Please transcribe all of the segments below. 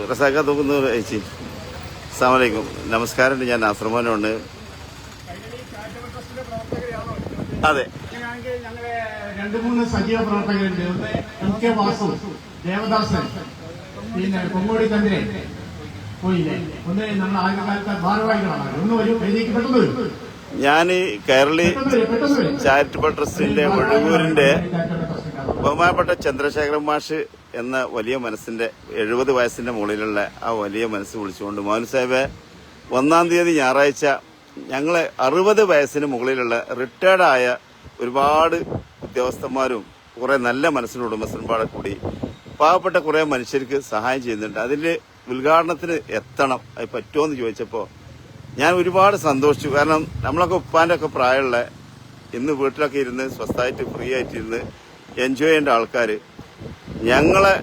റസാക്ക തൂക്കുന്നു ചേച്ചി. അസ്സലാമലൈക്കും. നമസ്കാരം. ഞാൻ നാസർമോനുണ്ട്. അതെ, ഞങ്ങളെ 2-3 സജീവ പ്രവർത്തകരുണ്ട്. MK വാസു, ദേവദാസൻ, പിന്നെ കൊങ്ങോടി ചന്ദ്രൻ പോയില്ലേ. ഒന്ന് നമ്മൾ ആദ്യകാലത്തെ ഭാരവാഹികളാണ്. ഒന്ന് വരും, എഴുതിക്ക് പെട്ടെന്ന് വരും. ഞാൻ കേരളി ചാരിറ്റബിൾ ട്രസ്റ്റിന്റെ വഴുകൂരിന്റെ ബഹുമാനപ്പെട്ട ചന്ദ്രശേഖരൻ മാഷ് എന്ന വലിയ മനസ്സിന്റെ 70 വയസ്സിന്റെ മുകളിലുള്ള ആ വലിയ മനസ്സ് വിളിച്ചുകൊണ്ട് മോഹൻ സാഹിബ് 1-ാം തീയതി ഞായറാഴ്ച ഞങ്ങളെ 60 വയസ്സിന് മുകളിലുള്ള റിട്ടയർഡായ ഒരുപാട് ഉദ്യോഗസ്ഥന്മാരും കുറെ നല്ല മനസ്സിന് ഉടമസ്ഥന്മാരെ കൂടി പാവപ്പെട്ട കുറെ മനുഷ്യർക്ക് സഹായം ചെയ്യുന്നുണ്ട്. അതിൽ ഉദ്ഘാടനത്തിന് എത്തണം, അത് പറ്റുമോ എന്ന് ചോദിച്ചപ്പോൾ ഞാൻ ഒരുപാട് സന്തോഷിച്ചു. കാരണം നമ്മളൊക്കെ ഉപ്പാന്റെ ഒക്കെ പ്രായമുള്ള ഇന്ന് വീട്ടിലൊക്കെ ഇരുന്ന് സ്വസ്ഥമായിട്ട് ഫ്രീ ആയിട്ടിരുന്ന് എൻജോയ് ചെയ്യേണ്ട ആൾക്കാർ ഞങ്ങളെ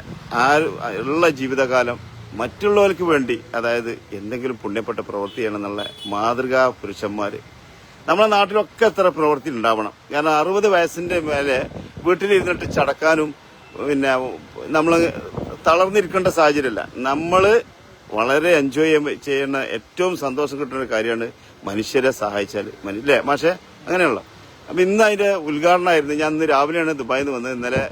ഉള്ള ജീവിതകാലം മറ്റുള്ളവർക്ക് വേണ്ടി, അതായത് എന്തെങ്കിലും പുണ്യപ്പെട്ട പ്രവൃത്തി ചെയ്യണമെന്നുള്ള മാതൃകാ പുരുഷന്മാര് നമ്മളെ നാട്ടിലൊക്കെ എത്ര പ്രവൃത്തി ഉണ്ടാവണം. കാരണം 60 വയസ്സിന്റെ മേലെ വീട്ടിലിരുന്നിട്ട് ചടക്കാനും പിന്നെ നമ്മൾ തളർന്നിരിക്കേണ്ട സാഹചര്യമല്ല. നമ്മള് വളരെ എൻജോയ് ചെയ്യുന്ന ഏറ്റവും സന്തോഷം കിട്ടുന്ന ഒരു കാര്യമാണ് മനുഷ്യരെ സഹായിച്ചാൽ. അല്ലേ മാഷെ? അങ്ങനെയുള്ള. അപ്പൊ ഇന്ന് അതിന്റെ ഉദ്ഘാടനമായിരുന്നു. ഞാൻ ഇന്ന് രാവിലെയാണ് ദുബായിൽ നിന്ന് വന്നത്. ഇന്നലെ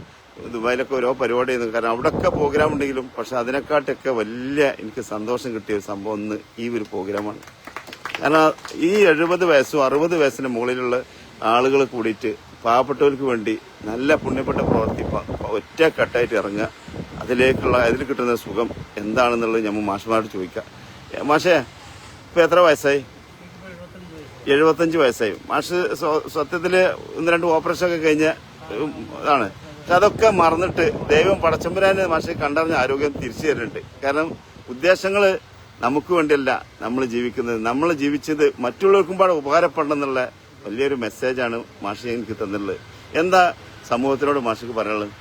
ദുബായിലൊക്കെ ഓരോ പരിപാടി ആയിരുന്നു. കാരണം അവിടെയൊക്കെ പ്രോഗ്രാം ഉണ്ടെങ്കിലും പക്ഷെ അതിനെക്കാട്ടൊക്കെ വലിയ എനിക്ക് സന്തോഷം കിട്ടിയ ഒരു സംഭവം ഇന്ന് ഈ ഒരു പ്രോഗ്രാമാണ്. കാരണം ഈ 70 വയസ്സും 60 വയസ്സിന് മുകളിലുള്ള ആളുകൾ കൂടിയിട്ട് പാവപ്പെട്ടവർക്ക് വേണ്ടി നല്ല പുണ്യപ്പെട്ട പ്രവൃത്തി ഒറ്റക്കെട്ടായിട്ട് ഇറങ്ങുക, അതിൽ കിട്ടുന്ന സുഖം എന്താണെന്നുള്ളത് നമ്മൾ മാഷന്മാരോട് ചോദിക്കാം. മാഷേ, ഇപ്പൊ എത്ര വയസ്സായി? 75 വയസ്സായി. മാഷ് സത്യത്തില് 1-2 ഓപ്പറേഷൻ ഒക്കെ കഴിഞ്ഞ ഇതാണ്. അതൊക്കെ മറന്നിട്ട് ദൈവം പടച്ചമ്പുരാന് മാഷെ കണ്ടറിഞ്ഞ ആരോഗ്യം തിരിച്ചു തരുന്നുണ്ട്. കാരണം ഉദ്ദേശങ്ങള് നമുക്ക് വേണ്ടിയല്ല നമ്മൾ ജീവിക്കുന്നത്. നമ്മൾ ജീവിച്ചത് മറ്റുള്ളവർക്കും പാടെ ഉപകാരപ്പെടണമെന്നുള്ള വലിയൊരു മെസ്സേജാണ് മാഷ് എനിക്ക് തന്നിട്ടുള്ളത്. എന്താ സമൂഹത്തിനോട് മാഷക്ക് പറയാനുള്ളത്?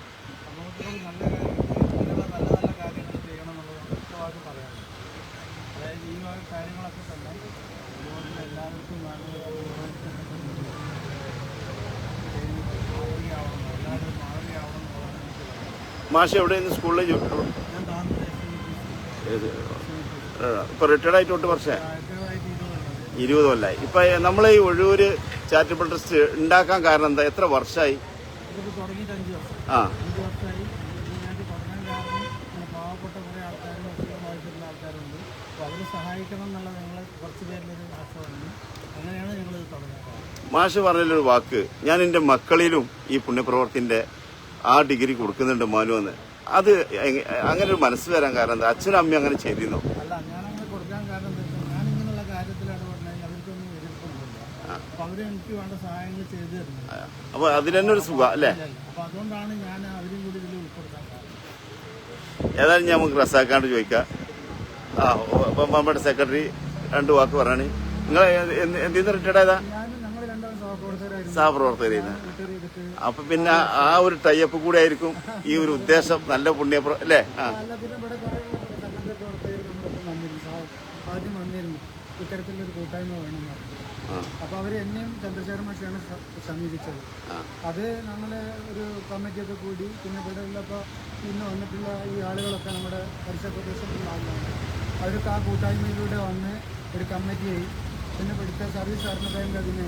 മാഷ് എവിടെയാണ് സ്കൂളിൽ ഇപ്പൊ റിട്ടയർഡ് ആയിട്ട് 8 വർഷം 20 കൊല്ലായി. ഇപ്പൊ നമ്മളെ ഈ ഒഴൂര് ചാരിറ്റബിൾ ട്രസ്റ്റ് ഉണ്ടാക്കാൻ കാരണം എന്താ? എത്ര വർഷമായി? ആ മാഷ് പറഞ്ഞൊരു വാക്ക്, ഞാൻ എന്റെ മക്കളിലും ഈ പുണ്യപ്രവർത്തിന്റെ ആ ഡിഗ്രി കൊടുക്കുന്നുണ്ട് മാനു എന്ന്. അത് അങ്ങനെ ഒരു മനസ്സ് വരാൻ കാരണം എന്താ? അച്ഛനും അമ്മയും അങ്ങനെ ചെയ്തിരുന്നു? അപ്പൊ അതിലെന്നെ ഒരു സുഖം അല്ലേ? ഏതായാലും നമുക്ക് റസാക്കാണ്ട് ചോദിക്കാം. നമ്മുടെ സെക്രട്ടറി 2 വാക്ക് പറയാണ്. നിങ്ങൾ എന്തിന്ന് റിട്ടയർഡ് ആയതാ? സഹപ്രവർത്തകരുന്ന. അപ്പൊ പിന്നെ ആ ഒരു ടൈപ്പ് കൂടെ ആയിരിക്കും ഈ ഒരു ഉദ്ദേശം. നല്ല പുണ്യ അല്ലേ? ഇത്തരത്തിലൊരു കൂട്ടായ്മ വേണം. അപ്പൊ അവര് എന്നെയും ചന്ദ്രശേഖരൻ മാഷാണ് സമീപിച്ചത്. അത് നമ്മളെ ഒരു കമ്മിറ്റിയൊക്കെ കൂടി പിന്നെ ഇവിടെ ഉള്ളപ്പോൾ ഇന്ന് വന്നിട്ടുള്ള ഈ ആളുകളൊക്കെ നമ്മുടെ പരിസര പ്രദേശത്തുള്ള ആളുകളാണ്. അവരൊക്കെ ആ കൂട്ടായ്മയിലൂടെ വന്ന് ഒരു കമ്മിറ്റിയായി. പിന്നെ ഇവിടുത്തെ സർവീസ് സഹകരണ ബാങ്ക് അതിനെ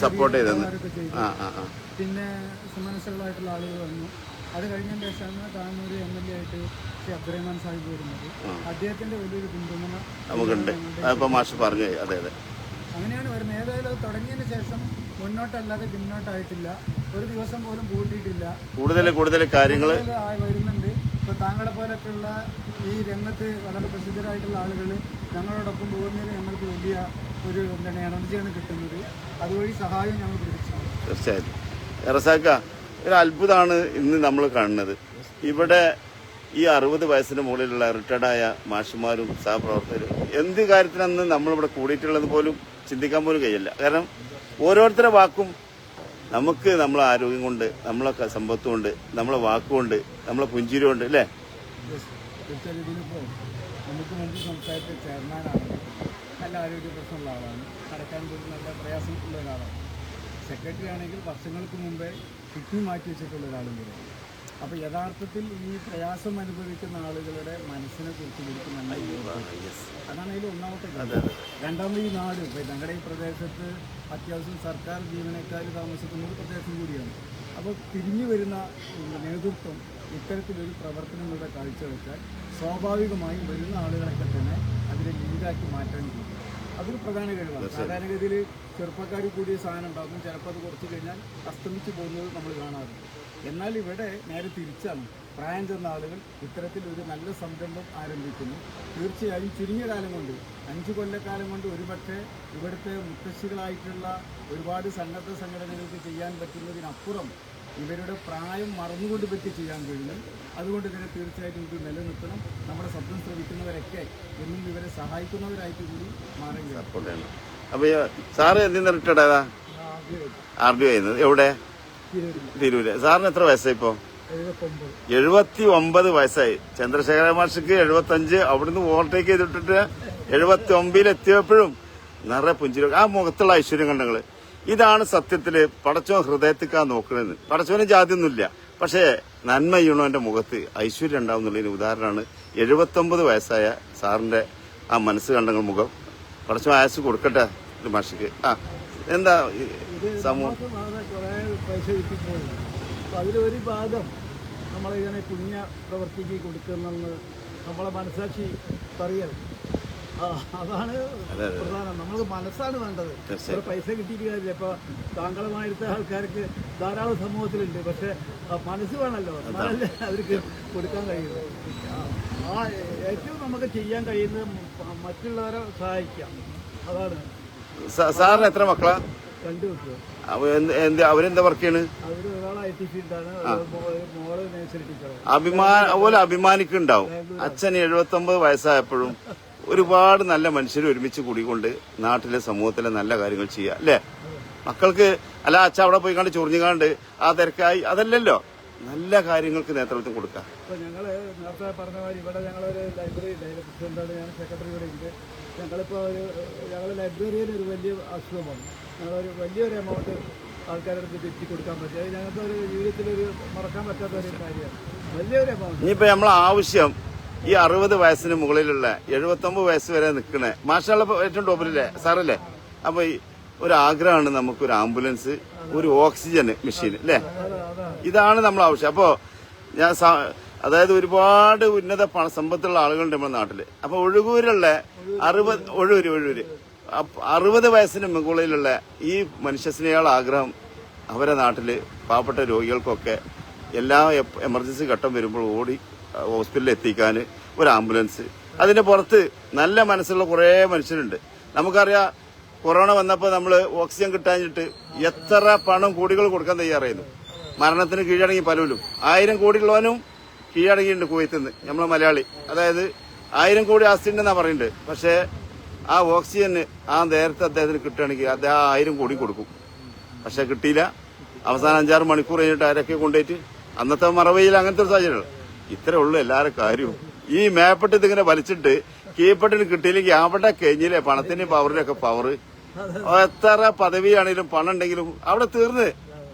സപ്പോർട്ട് ചെയ്തു. പിന്നെ സുമനസ്സുകളായിട്ടുള്ള ആളുകൾ വന്നു. അത് കഴിഞ്ഞതിന് ശേഷമാണ് താനൂർ MLA ആയിട്ട് ശ്രീ അബ്ദുറഹ്മാൻ സാഹിബ് വരുന്നത്. അദ്ദേഹത്തിന്റെ വലിയൊരു പിന്തുണ നമുക്കുണ്ട്. അങ്ങനെയാണ് വരുന്നത്. ഏതായാലും അത് തുടങ്ങിയതിന് ശേഷം മുന്നോട്ടല്ലാതെ പിന്നോട്ടായിട്ടില്ല. ഒരു ദിവസം പോലും കൂട്ടിയിട്ടില്ല. കൂടുതൽ കാര്യങ്ങൾ വരുന്നുണ്ട്. ഇപ്പൊ താങ്കളെ പോലൊക്കെയുള്ള ഈ രംഗത്ത് വളരെ പ്രസിദ്ധരായിട്ടുള്ള ആളുകൾ ഞങ്ങളോടൊപ്പം പോകുന്നതിന് ഞങ്ങൾക്ക് വലിയ ഒരു എനർജിയാണ് കിട്ടുന്നത്. അതുവഴി സഹായം ഞങ്ങൾ പ്രതീക്ഷിക്കുന്നു. തീർച്ചയായിട്ടും റസാക്ക, ഒരു അത്ഭുതമാണ് ഇന്ന് നമ്മൾ കാണുന്നത്. ഇവിടെ ഈ 60 വയസ്സിന് മുകളിലുള്ള റിട്ടയർഡായ മാഷുമാരും സഹപ്രവർത്തകരും എന്ത് കാര്യത്തിനന്ന് നമ്മളിവിടെ കൂടിയിട്ടുള്ളത് പോലും ചിന്തിക്കാൻ പോലും കഴിയില്ല. കാരണം ഓരോരുത്തരുടെ വാക്കും നമുക്ക് നമ്മളെ ആരോഗ്യം കൊണ്ട്, നമ്മളെ സമ്പത്ത് കൊണ്ട്, നമ്മളെ വാക്കുകൊണ്ട്, നമ്മളെ പുഞ്ചിരി കൊണ്ട് അല്ലേ? നമുക്ക് മുമ്പ് സംസാരിച്ച ചെയർമാനാണ്. നല്ല ആരോഗ്യ പ്രശ്നമുള്ള ആളാണ്. നടക്കാൻ പോലും നല്ല പ്രയാസമുള്ള ഒരാളാണ്. സെക്രട്ടറി ആണെങ്കിൽ വർഷങ്ങൾക്ക് മുമ്പേ കിഡ്നി മാറ്റി വെച്ചിട്ടുള്ള ഒരാളും കൂടെ. അപ്പൊ യഥാർത്ഥത്തിൽ ഈ പ്രയാസം അനുഭവിക്കുന്ന ആളുകളുടെ മനസ്സിനെ കുറിച്ച് എനിക്ക് നല്ല അതാണ് അതിൽ ഒന്നാമത്തെ കാര്യം. രണ്ടാമത് ഈ നാട് ഇപ്പൊ ഞങ്ങളുടെ ഈ പ്രദേശത്ത് അത്യാവശ്യം സർക്കാർ ജീവനക്കാർ താമസിക്കുന്ന ഒരു പ്രദേശം കൂടിയാണ്. അപ്പോൾ തിരിഞ്ഞു വരുന്ന നേതൃത്വം ഇത്തരത്തിലൊരു പ്രവർത്തനങ്ങളുടെ കാഴ്ചവെച്ചാൽ സ്വാഭാവികമായും വരുന്ന ആളുകളൊക്കെ തന്നെ അതിനെ ലീഡാക്കി മാറ്റാൻ കഴിയും. അതൊരു പ്രധാന കഴിവാണ്. സാധാരണഗതിയിൽ ചെറുപ്പക്കാർ കൂടിയ സാധനം ഉണ്ടാകും, ചിലപ്പോൾ അത് കുറച്ച് കഴിഞ്ഞാൽ അസ്തമിച്ച് പോകുന്നത് നമ്മൾ കാണാറുണ്ട്. എന്നാൽ ഇവിടെ നേരെ തിരിച്ചാണ്. പ്രായം ചെന്ന ആളുകൾ ഇത്തരത്തിലൊരു നല്ല സംരംഭം ആരംഭിക്കുന്നു. തീർച്ചയായും ചുരുങ്ങിയ കാലം കൊണ്ട് 5 കൊല്ലക്കാലം കൊണ്ട് ഒരുപക്ഷെ ഇവിടുത്തെ മുത്തശ്ശികളായിട്ടുള്ള ഒരുപാട് സന്നദ്ധ സംഘടനകൾക്ക് ചെയ്യാൻ പറ്റുന്നതിനപ്പുറം ഇവരുടെ പ്രായം മറന്നുകൊണ്ട് പറ്റി ചെയ്യാൻ കഴിയും. അതുകൊണ്ട് തന്നെ തീർച്ചയായിട്ടും ഇത് നിലനിർത്തണം. നമ്മുടെ ശബ്ദം ശ്രമിക്കുന്നവരൊക്കെ എന്നും ഇവരെ സഹായിക്കുന്നവരായിട്ട് കൂടി മാറുകയാണ്. അപ്പൊ സാറ് എന്തിനാ റിട്ടയർഡ് ആയതാ? RDO ചെയ്യുന്നത് എവിടെ? തിരൂര്. സാറിന് എത്ര വയസ്സായി ഇപ്പോ? 79 വയസ്സായി. ചന്ദ്രശേഖര മാഷിക്ക് 75. അവിടുന്ന് ഓവർടേക്ക് ചെയ്തിട്ടിട്ട് 79 എത്തിയപ്പോഴും നിറയെ പുഞ്ചിരി. ആ മുഖത്തുള്ള ഐശ്വര്യം കണ്ടങ്ങള്. ഇതാണ് സത്യത്തില് പടച്ചോ ഹൃദയത്തിക്കാ നോക്കണെന്ന്. പടച്ചോന് ജാതിയൊന്നുമില്ല, പക്ഷേ നന്മ ചെയ്യണവന്റെ മുഖത്ത് ഐശ്വര്യം ഉണ്ടാവും എന്നുള്ളതിന് ഉദാഹരണമാണ് 79 വയസ്സായ സാറിന്റെ ആ മനസ്സ് കണ്ടങ്ങൾ മുഖം. പടച്ചോ ആയസ് കൊടുക്കട്ടെ മാഷിക്ക്. എന്താ സമൂഹം പൈസ കിട്ടിപ്പോയി. അപ്പം അതിലൊരു ഭാഗം നമ്മളിങ്ങനെ പുണ്യ പ്രവർത്തിക്ക് കൊടുക്കുന്നെന്ന് നമ്മളെ മനസ്സാക്ഷി പറയൽ. അതാണ് പ്രധാനം. നമ്മൾ മനസ്സാണ് വേണ്ടത്. ഇവിടെ പൈസ കിട്ടിയിട്ട് കാര്യമില്ല. ഇപ്പോൾ താങ്കളുമായിരുത്ത ആൾക്കാർക്ക് ധാരാളം സമൂഹത്തിലുണ്ട്, പക്ഷെ മനസ്സ് വേണമല്ലോ, എന്നാലല്ലേ അവർക്ക് കൊടുക്കാൻ കഴിയുന്നത്. ഏറ്റവും നമുക്ക് ചെയ്യാൻ കഴിയുന്നത് മറ്റുള്ളവരെ സഹായിക്കാം. അതാണ്. സാറിന് എത്ര മക്കളാ? 2 മക്കൾ. അവരെന്താ വർക്ക് ചെയ്യണ്? അവര് ഒരാൾ IT ഫീൽഡാണ്, മോള് നഴ്സറി ടീച്ചറാണ്. അതുപോലെ അഭിമാനിക്കുണ്ടാവും. അച്ഛൻ 79 വയസ്സായപ്പോഴും ഒരുപാട് നല്ല മനുഷ്യർ ഒരുമിച്ച് കൂടിക്കൊണ്ട് നാട്ടിലെ സമൂഹത്തിലെ നല്ല കാര്യങ്ങൾ ചെയ്യുക അല്ലേ? മക്കൾക്ക് അല്ല അച്ഛൻ അവിടെ പോയി കണ്ട് ചൊറിഞ്ഞുകാണ്ട് ആ തിരക്കായി അതല്ലല്ലോ, നല്ല കാര്യങ്ങൾക്ക് നേതൃത്വം കൊടുക്കുക. ഇപ്പോൾ ഞങ്ങൾ നേരത്തെ പറഞ്ഞ മാതിരി ഇവിടെ ഞങ്ങളൊരു ലൈബ്രറി ഉണ്ട്, പ്രസിഡന്റാണ്, ഞാൻ സെക്രട്ടറി ഇവിടെ ഉണ്ട്. ഞങ്ങളിപ്പോൾ ഞങ്ങൾ ലൈബ്രറിയിൽ ഒരു വലിയ അസുഖമാണ്. ഞങ്ങളൊരു വലിയൊരു എമൗണ്ട് ആൾക്കാരുടെ തെറ്റി കൊടുക്കാൻ പറ്റും. അത് ഞങ്ങൾക്ക് ഒരു ജീവിതത്തിലൊരു മറക്കാൻ പറ്റാത്ത ഒരു കാര്യമാണ്. വലിയൊരു എമൗണ്ട്. ഇനിയിപ്പോൾ നമ്മളെ ആവശ്യം ഈ 60 വയസ്സിന് മുകളിലുള്ള 79 വയസ്സ് വരെ നിൽക്കണേ മാഷാള്ള ഏറ്റവും ടോപ്പിലല്ലേ സാറല്ലേ? അപ്പൊ ഒരു ആഗ്രഹമാണ് നമുക്കൊരു ആംബുലൻസ്, ഒരു ഓക്സിജൻ മെഷീൻ അല്ലേ? ഇതാണ് നമ്മൾ ആവശ്യം. അപ്പോ ഞാൻ അതായത് ഒരുപാട് ഉന്നത സമ്പത്തുള്ള ആളുകളുണ്ട് നമ്മുടെ നാട്ടില്. അപ്പൊ ഒഴുകൂരുള്ള 60 വയസ്സിന് മുകളിലുള്ള ഈ മനുഷ്യസ്നേഹികളുടെ ആഗ്രഹം അവരെ നാട്ടില് പാവപ്പെട്ട രോഗികൾക്കൊക്കെ എല്ലാ എമർജൻസി ഘട്ടം വരുമ്പോൾ ഓടി ഹോസ്പിറ്റലിൽ എത്തിക്കാൻ ഒരു ആംബുലൻസ്. അതിന്റെ പുറത്ത് നല്ല മനസ്സുള്ള കുറേ മനുഷ്യരുണ്ട്. നമുക്കറിയാം കൊറോണ വന്നപ്പോൾ നമ്മൾ ഓക്സിജൻ കിട്ടാഞ്ഞിട്ട് എത്ര പണം കോടികൾ കൊടുക്കാൻ തയ്യാറായിരുന്നു. മരണത്തിന് കീഴടങ്ങി പലരും 1000 കോടിയുള്ളവനും കീഴടങ്ങിയിട്ടുണ്ട് കുവൈത്തിൽ നിന്ന്. നമ്മളെ മലയാളി അതായത് 1000 കോടി ആസ്തി ഉണ്ടെന്നാണ് പറയുന്നുണ്ട്. പക്ഷേ ആ ഓക്സിജന് ആ നേരത്തെ അദ്ദേഹത്തിന് കിട്ടുകയാണെങ്കിൽ അദ്ദേഹം 1000 കോടി കൊടുക്കും. പക്ഷെ കിട്ടിയില്ല. അവസാനം 5-6 മണിക്കൂർ കഴിഞ്ഞിട്ട് ആരൊക്കെ കൊണ്ടുപോയിട്ട് അന്നത്തെ മറവയിൽ അങ്ങനത്തെ ഒരു സാഹചര്യമാണ്. ഇത്രേ ഉള്ളൂ എല്ലാവരും കാര്യവും. ഈ മേപ്പെട്ട് ഇതിങ്ങനെ വലിച്ചിട്ട് കീഴ്പ്പെട്ടിന് കിട്ടിയില്ലെങ്കിൽ അവിടെ കഴിഞ്ഞില്ലേ പണത്തിന്റെ പവറിലൊക്കെ പവർ. എത്ര പദവിയാണെങ്കിലും പണം ഉണ്ടെങ്കിലും അവിടെ തീർന്ന്.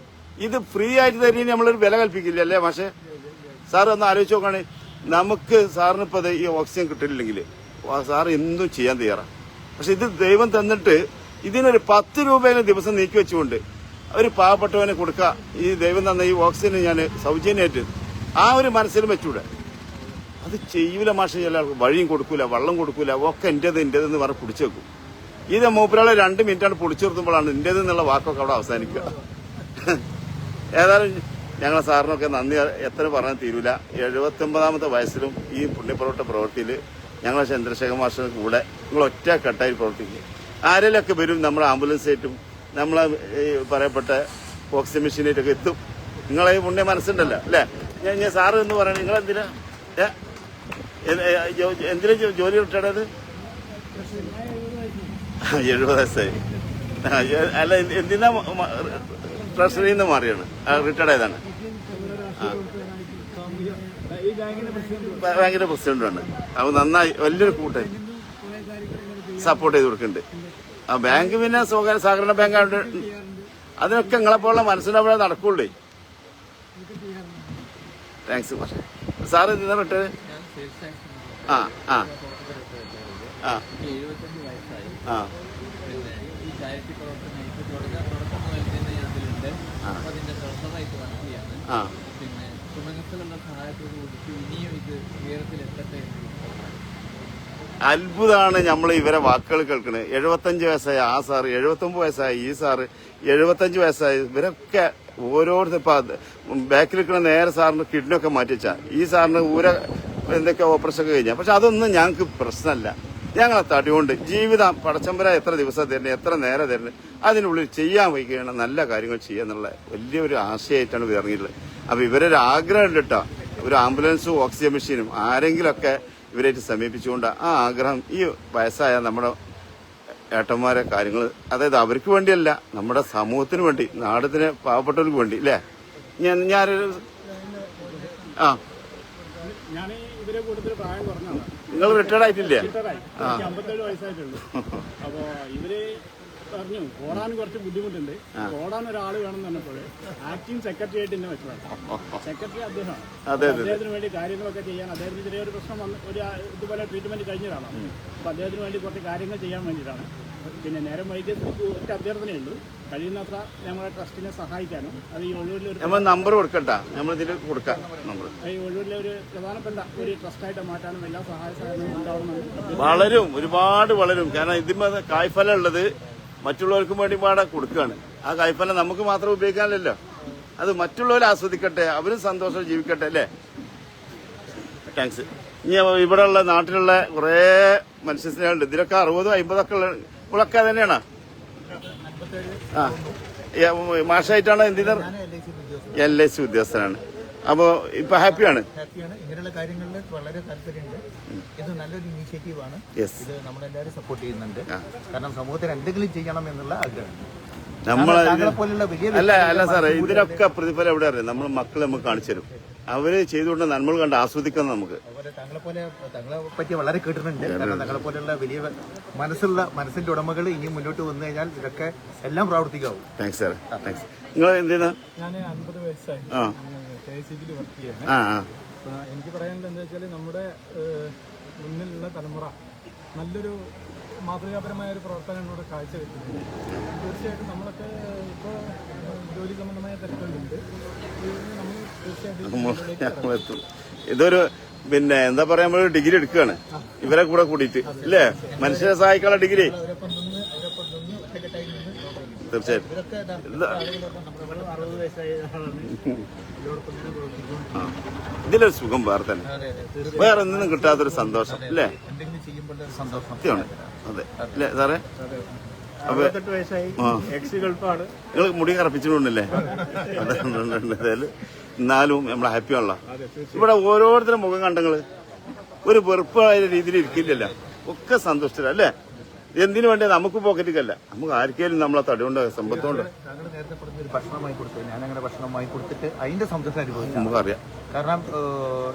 ഇത് ഫ്രീ ആയിട്ട് തരുന്നതിന് നമ്മളൊരു വില കൽപ്പിക്കില്ല അല്ലേ മാഷെ? സാർ ഒന്ന് ആലോചിച്ച് നോക്കുകയാണ്. നമുക്ക് സാറിനിപ്പോ ഈ ഓക്സിജൻ കിട്ടിയില്ലെങ്കിൽ സാർ എന്തും ചെയ്യാൻ തയ്യാറാണ്. പക്ഷെ ഇത് ദൈവം തന്നിട്ട് ഇതിനൊരു 10 രൂപയെങ്കിലും ദിവസം നീക്കി വെച്ചുകൊണ്ട് ഒരു പാവപ്പെട്ടവനെ കൊടുക്കുക. ഈ ദൈവം തന്ന ഈ ഓക്സിജന് ഞാൻ സൗജന്യമായിട്ട് ആ ഒരു മനസ്സിലും വെച്ചൂടെ? അത് ചെയ്യൂല മാഷ. ചില ആൾക്ക് വഴിയും കൊടുക്കൂല, വെള്ളം കൊടുക്കൂല, ഒക്കെ എന്റേതെന്ന് പറഞ്ഞ് പിടിച്ചു വെക്കും. ഇത് മൂപ്പരാളെ 2 മിനിറ്റാണ് പൊളിച്ചു നിർത്തുമ്പോഴാണ് എന്റേതെന്നുള്ള വാക്കൊക്കെ അവിടെ അവസാനിക്കുക. ഏതായാലും ഞങ്ങളെ സാറിനൊക്കെ നന്ദി എത്ര പറഞ്ഞാൽ തീരൂല. 79ാമത്തെ വയസ്സിലും ഈ പുണ്യപ്രവർത്ത പ്രവൃത്തിയിൽ ഞങ്ങളെ ചന്ദ്രശേഖര മാഷിന് കൂടെ നിങ്ങൾ ഒറ്റ കെട്ടായി പ്രവർത്തിക്കുക. ആരെങ്കിലൊക്കെ വരും നമ്മുടെ ആംബുലൻസായിട്ടും നമ്മളെ ഈ പറയപ്പെട്ട ഓക്സിജൻ മെഷീനായിട്ടൊക്കെ എത്തും. നിങ്ങളെ ഈ പുണ്യ മനസ്സുണ്ടല്ലോ അല്ലേ? ഞാൻ സാറ് എന്ന് പറയണേ നിങ്ങളെന്തിനാ ജോലി റിട്ടയർഡ്? 70 വയസ്സായി. അല്ല എന്തിനാ ട്രഷറിയിൽ നിന്ന് മാറിയാണ് റിട്ടയർഡ് ആയതാണ്. ബാങ്കിന്റെ പ്രസിഡന്റാണ്. അപ്പൊ നന്നായി വലിയൊരു കൂട്ടായി സപ്പോർട്ട് ചെയ്ത് കൊടുക്കുന്നുണ്ട്. ആ ബാങ്ക് പിന്നെ സഹകരണ ബാങ്ക് അതിനൊക്കെ നിങ്ങളെപ്പോലുള്ള മനസ്സിലാവുക നടക്കുള്ളൂ. താങ്ക്സ് മാഷെ. സാറ് എന്താ റിട്ടയർ? ആ ആ ആ 75 വയസ്സായി. ആ പിന്നെ ഈ ചാരിറ്റി പ്രവർത്തനം ഇപ്പോൾ തുടക്കം മുതൽ തന്നെ ഞാൻ അതിലുണ്ട്. അപ്പോൾ അതിൻ്റെ ട്രഷറായിട്ട് വർക്ക് ചെയ്യാണ്. ആ പിന്നെ സുമനസ്സിലുള്ള സഹായത്തോട് കൂടിയിട്ട് ഇനിയും ഇത് ഉയരത്തിലെത്തട്ടെ എന്ന് അത്ഭുതമാണ് നമ്മൾ ഇവരെ വാക്കുകൾ കേൾക്കുന്നത്. 75 വയസ്സായ ആ സാറ്, 79 വയസ്സായ ഈ സാറ്, 75 വയസ്സായ ഇവരൊക്കെ ഓരോരുത്തർ ഇപ്പം ബാക്കിൽ നിൽക്കുന്ന നേരെ സാറിന് കിഡ്നിയൊക്കെ മാറ്റിച്ചാ, ഈ സാറിന് എന്തൊക്കെ ഓപ്പറേഷൻ ഒക്കെ കഴിഞ്ഞാൽ. പക്ഷെ അതൊന്നും ഞങ്ങൾക്ക് പ്രശ്നമല്ല. ഞങ്ങളെ തടികൊണ്ട് ജീവിതം പടച്ചമ്പര എത്ര ദിവസം തരുന്നത്, എത്ര നേരം തരുന്നത്, അതിനുള്ളിൽ ചെയ്യാൻ വയ്ക്കുകയാണ് നല്ല കാര്യങ്ങൾ ചെയ്യുക എന്നുള്ള വലിയൊരു ആശയമായിട്ടാണ് ഇറങ്ങിയിട്ടുള്ളത്. അപ്പൊ ഇവരൊരു ആഗ്രഹം ഉണ്ട് കേട്ടോ, ഒരു ആംബുലൻസും ഓക്സിജൻ മെഷീനും ആരെങ്കിലുമൊക്കെ ഇവരായിട്ട് സമീപിച്ചുകൊണ്ട് ആ ആഗ്രഹം ഈ വയസ്സായ നമ്മുടെ ഏട്ടന്മാരെ കാര്യങ്ങൾ, അതായത് അവർക്ക് വേണ്ടിയല്ല, നമ്മുടെ സമൂഹത്തിന് വേണ്ടി, നാടത്തിന് പാവപ്പെട്ടവർക്ക് വേണ്ടി അല്ലേ. ഞാനൊരു ആ ഞാൻ ഇവരെ കൂടുതൽ പ്രായം കുറഞ്ഞാണ്. നിങ്ങൾ റിട്ടയർഡ് ആയിട്ടില്ലേ? 57 വയസ്സായിട്ടുള്ളൂ. അപ്പോ ഇവര് പറഞ്ഞു ഓടാൻ കുറച്ച് ബുദ്ധിമുട്ടുണ്ട്, ഓടാൻ ഒരാൾ വേണം എന്ന് പറഞ്ഞപ്പോൾ ആക്ടിംഗ് സെക്രട്ടറി ആയിട്ട് എന്നെ വെച്ചതാണ്. സെക്രട്ടറി അദ്ദേഹമാണ്. അദ്ദേഹത്തിന് വേണ്ടി കാര്യങ്ങളൊക്കെ ചെയ്യാൻ, അദ്ദേഹത്തിന് ചെറിയൊരു പ്രശ്നം വന്ന് ഒരു ഇതുപോലെ ട്രീറ്റ്മെന്റ് കഴിഞ്ഞതാണ്. അപ്പൊ അദ്ദേഹത്തിന് വേണ്ടി കുറച്ച് കാര്യങ്ങൾ ചെയ്യാൻ വേണ്ടിയിട്ടാണ്. പിന്നെ നേരം വൈകിയ ഒറ്റ അഭ്യർത്ഥനയേ ഉള്ളൂ, കഴിയുന്നത്ര ഞങ്ങളുടെ ട്രസ്റ്റിനെ സഹായിക്കാനും അത് ഈ ഒഴിവൂരിലെ നമ്പർ കൊടുക്കട്ടാ, നമ്മളിതിൽ കൊടുക്കാം. നമ്പർ ഈ ഒഴിവൂരിലെ ഒരു പ്രധാനപ്പെട്ട ഒരു ട്രസ്റ്റായിട്ട് മാറ്റാനും എല്ലാ സഹായ സഹകരണവും ഉണ്ടാവണമെന്ന് വളരും, ഒരുപാട് വളരും. കാരണം ഇതിന്മേ കായ്ഫലം ഉള്ളത് മറ്റുള്ളവർക്കും വേണ്ടി പാടെ കൊടുക്കുകയാണ്. ആ കായ്ഫലം നമുക്ക് മാത്രം ഉപയോഗിക്കാനല്ലോ, അത് മറ്റുള്ളവർ ആസ്വദിക്കട്ടെ, അവരും സന്തോഷം ജീവിക്കട്ടെ അല്ലേ. താങ്ക്സ്. ഇനി ഇവിടെ ഉള്ള നാട്ടിലുള്ള കുറേ മനുഷ്യസ്നേഹമുണ്ട്. ഇതിലൊക്കെ 60, 50 ഉള്ള ഇവളൊക്കെ തന്നെയാണ്. ആ മാഷായിട്ടാണ് എന്തിനാ LIC ഉദ്യോഗസ്ഥനാണ്. അപ്പോ ഇപ്പൊ ഹാപ്പിയാണ്. ഇങ്ങനെയുള്ള കാര്യങ്ങളിൽ വളരെ താല്പര്യമുണ്ട്. ഇത് നല്ലൊരു ഇനീഷ്യേറ്റീവാണ്. ഇത് നമ്മളെല്ലാവരും സപ്പോർട്ട് ചെയ്യുന്നുണ്ട്. കാരണം സമൂഹത്തിന് എന്തെങ്കിലും ചെയ്യണം എന്നുള്ള ആഗ്രഹം അല്ല സാറേ, ഇതിനൊക്കെ പ്രതിഫലം എവിടെ അറിയാം, നമ്മൾ മക്കളെ നമുക്ക് കാണിച്ചു തരും. അവര് ചെയ്തുകൊണ്ട് നന്മകൾ കണ്ട് ആസ്വദിക്കണം നമുക്ക്. തങ്ങളെ പറ്റി വളരെ കേട്ടിട്ടുണ്ട്. കാരണം തങ്ങളെ പോലെയുള്ള വലിയ മനസ്സിന്റെ ഉടമകൾ ഇനി മുന്നോട്ട് വന്നു കഴിഞ്ഞാൽ ഇതൊക്കെ എല്ലാം പ്രാവർത്തികമാവും. താങ്ക്സ് സാറേ, താങ്ക്സ്. നിങ്ങൾ എന്തിനാ? ഞാൻ 50 വയസ്സായി KCBയിൽ വർക്ക് ചെയ്യാണ്. എനിക്ക് പറയാനുള്ളത് എന്താ വെച്ചാൽ നമ്മുടെ മുന്നിലുള്ള തലമുറ നല്ലൊരു മാതൃകാപരമായ ഒരു പ്രവർത്തനം ഇവിടെ കാഴ്ചവെക്കുന്നുണ്ട്. തീർച്ചയായിട്ടും നമ്മളൊക്കെ ഇപ്പോൾ ജോലി സംബന്ധമായ തിരക്കുകളുണ്ട്. നമ്മൾ തീർച്ചയായിട്ടും ഇതൊരു പിന്നെ എന്താ പറയാ, നമ്മൾ ഡിഗ്രി എടുക്കുകയാണ് ഇവരെ കൂടെ കൂടിയിട്ട് അല്ലേ, മനുഷ്യരെ സഹായിക്കാനുള്ള ഡിഗ്രി. തീർച്ചയായിട്ടും ഇതിലൊരു സുഖം വേറെ തന്നെ, വേറെ ഒന്നും കിട്ടാത്തൊരു സന്തോഷം അല്ലേ. സത്യമാണ്. അതെ അല്ലേ സാറേ? അപ്പൊ 68 വയസ്സായി, എക്സ് ഗൾഫാണ്. നിങ്ങൾ മുടി കറപ്പിച്ചിട്ടുണ്ടല്ലേ? എന്നാലും നമ്മൾ ഹാപ്പിയാണല്ലോ. ഇവിടെ ഓരോരുത്തരും മുഖം കണ്ടങ്ങള് ഒരു വെറുപ്പായ രീതിയിൽ ഇരിക്കില്ലല്ലോ, ഒക്കെ സന്തുഷ്ടരല്ലേ. എന്തിനു വേണ്ടി നമുക്ക് പോക്കറ്റിക്കല്ല, നമുക്ക് ആർക്കെങ്കിലും നമ്മളെ തടികൊണ്ട് സമ്പത്തുകൊണ്ട് നേരത്തെ പറഞ്ഞൊരു ഭക്ഷണമായി കൊടുത്തു. ഞാനങ്ങനെ ഭക്ഷണമായി കൊടുത്തിട്ട് അതിന്റെ സന്തോഷം അനുഭവിച്ചു നമുക്കറിയാം. കാരണം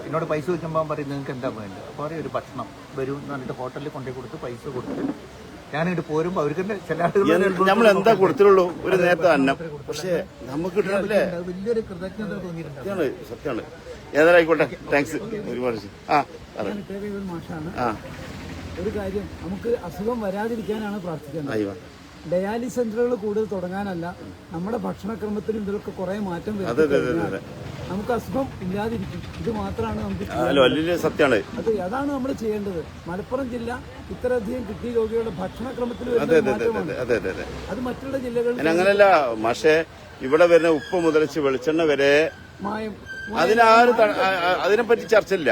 എന്നോട് പൈസ വെക്കുമ്പോൾ പറയും നിങ്ങൾക്ക് എന്താ വേണ്ടത്, അപ്പോൾ പറയും ഒരു ഭക്ഷണം വരും എന്ന് പറഞ്ഞിട്ട് ഹോട്ടലിൽ കൊണ്ടുപോയി കൊടുത്ത് പൈസ കൊടുത്ത് ഞാനിങ്ങോട്ട് പോരുമ്പോൾ അവർക്ക് ചില നമ്മൾ എന്താ കൊടുത്തിട്ടുള്ളൂ ഒരു നേരത്തെ അന്നം, പക്ഷെ നമുക്ക് കിട്ടണല്ലേ. വലിയൊരു കൃതജ്ഞത തോന്നിയിട്ടുണ്ട്. സത്യമാണ്. ഏതായാലായിക്കോട്ടെ, താങ്ക്സ് ഒരുപാട്. മാഷാണ്. ഒരു കാര്യം, നമുക്ക് അസുഖം വരാതിരിക്കാനാണ് പ്രാർത്ഥിക്കേണ്ടത്. ഡയാലിസിസ് സെന്ററുകൾ കൂടുതൽ തുടങ്ങാനല്ല, നമ്മുടെ ഭക്ഷണക്രമത്തിലും ഇതിലൊക്കെ കുറെ മാറ്റം വരും. നമുക്ക് അസുഖം ഇല്ലാതിരിക്കും. ഇത് മാത്രമാണ് നമുക്ക് സത്യമാണ്. അതാണ് നമ്മൾ ചെയ്യേണ്ടത്. മലപ്പുറം ജില്ല ഇത്രയധികം കിഡ്നി രോഗികളുടെ ഭക്ഷണക്രമത്തിൽ അത് മറ്റുള്ള ജില്ലകളിൽ അങ്ങനല്ല. പക്ഷേ ഇവിടെ വരുന്ന ഉപ്പ് മുതലച്ച് വെളിച്ചെണ്ണ വരെ മായം, അതിനെപ്പറ്റി ചർച്ചയില്ല.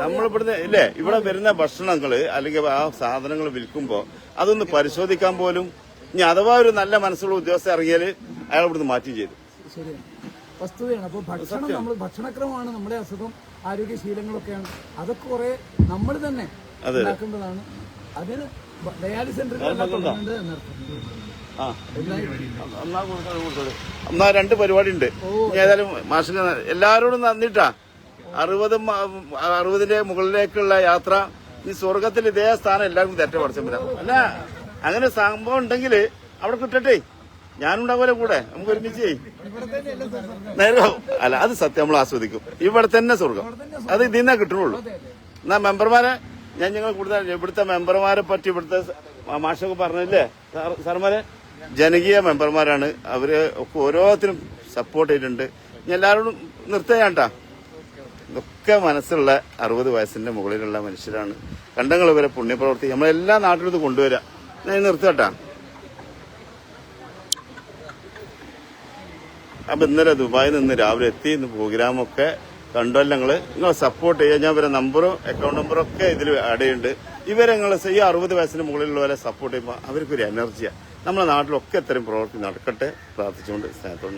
നമ്മളിവിടുന്ന് ഇല്ലേ, ഇവിടെ വരുന്ന ഭക്ഷണങ്ങള് അല്ലെങ്കിൽ ആ സാധനങ്ങൾ വിൽക്കുമ്പോ അതൊന്ന് പരിശോധിക്കാൻ പോലും, ഇനി അഥവാ ഒരു നല്ല മനസ്സുള്ള ഉദ്യോഗസ്ഥ ഇറങ്ങിയാൽ അയാൾ ഇവിടുന്ന് മാറ്റി ചെയ്തു. ശരിയാണ്, വസ്തുതയാണ്. അപ്പോൾ ഭക്ഷണം, നമ്മൾ ഭക്ഷണക്രമമാണ് നമ്മുടെ അസുഖം, ആരോഗ്യശീലങ്ങളൊക്കെയാണ്. അതൊക്കെ കുറെ നമ്മൾ തന്നെ ഉണ്ടാക്കേണ്ടതാണ്. അതിന് ഡയാലിസിസ് സെന്ററുകളെല്ലാം തുടങ്ങേണ്ടത് എന്നർത്ഥം. എന്നാ 2 പരിപാടി ഉണ്ട്. ഏതായാലും മാഷിന് എല്ലാരോടും നന്ദിട്ടാ. 60 മുകളിലേക്കുള്ള യാത്ര, ഈ സ്വർഗത്തിൽ ഇതേ സ്ഥാനം എല്ലാവർക്കും തെറ്റ പഠിച്ചാൽ അല്ല. അങ്ങനെ സംഭവം ഉണ്ടെങ്കിൽ അവിടെ കിട്ടട്ടെ. ഞാനുണ്ടാവുമല്ലോ കൂടെ, നമുക്ക് ഒരുമിച്ച് ചെയ്യും. ഇവിടെ തന്നെയല്ലേ സാർ നേരെ അല്ല, അത് സത്യം നമ്മൾ ആസ്വദിക്കും. ഇവിടെ തന്നെ സ്വർഗം, അത് ഇതിൽ നിന്നേ കിട്ടുള്ളൂ. എന്നാ മെമ്പർമാരെ ഞാൻ ഞങ്ങൾ കൂടുതൽ ഇവിടുത്തെ മെമ്പർമാരെ പറ്റി ഇവിടുത്തെ മാഷൊക്കെ പറഞ്ഞില്ലേ സാർമാരെ, ജനകീയ മെമ്പർമാരാണ്. അവര് ഒക്കെ ഓരോരുത്തരും സപ്പോർട്ട് ചെയ്തിട്ടുണ്ട്. ഞാൻ എല്ലാവരോടും നിർത്തുകയാണ്ടാ, ഇതൊക്കെ മനസ്സുള്ള 60 വയസ്സിന്റെ മുകളിലുള്ള മനുഷ്യരാണ്. കണ്ടങ്ങൾ ഇവരെ പുണ്യപ്രവർത്തി നമ്മളെല്ലാ നാട്ടിലും ഇത് കൊണ്ടുവരാം. ഞാൻ നിർത്തട്ടാ. അപ്പൊ ഇന്നലെ ദുബായിൽ നിന്ന് രാവിലെ എത്തി. ഇന്ന് പ്രോഗ്രാമൊക്കെ കണ്ടല്ലോ. നിങ്ങൾ സപ്പോർട്ട് ചെയ്യുക. ഞാൻ ഇവരെ നമ്പറും അക്കൗണ്ട് നമ്പറും ഒക്കെ ഇതിൽ ആഡ് ചെയ്യുന്നുണ്ട്. ഇവരെ നിങ്ങൾ ഈ 60 വയസ്സിന് മുകളിലുള്ളവരെ സപ്പോർട്ട് ചെയ്യുമ്പോൾ അവർക്കൊരു എനർജിയാണ്. നമ്മുടെ നാട്ടിലൊക്കെ ഇത്തരം പ്രവൃത്തി നടക്കട്ടെ പ്രാർത്ഥിച്ചുകൊണ്ട് സ്നേഹത്തോട്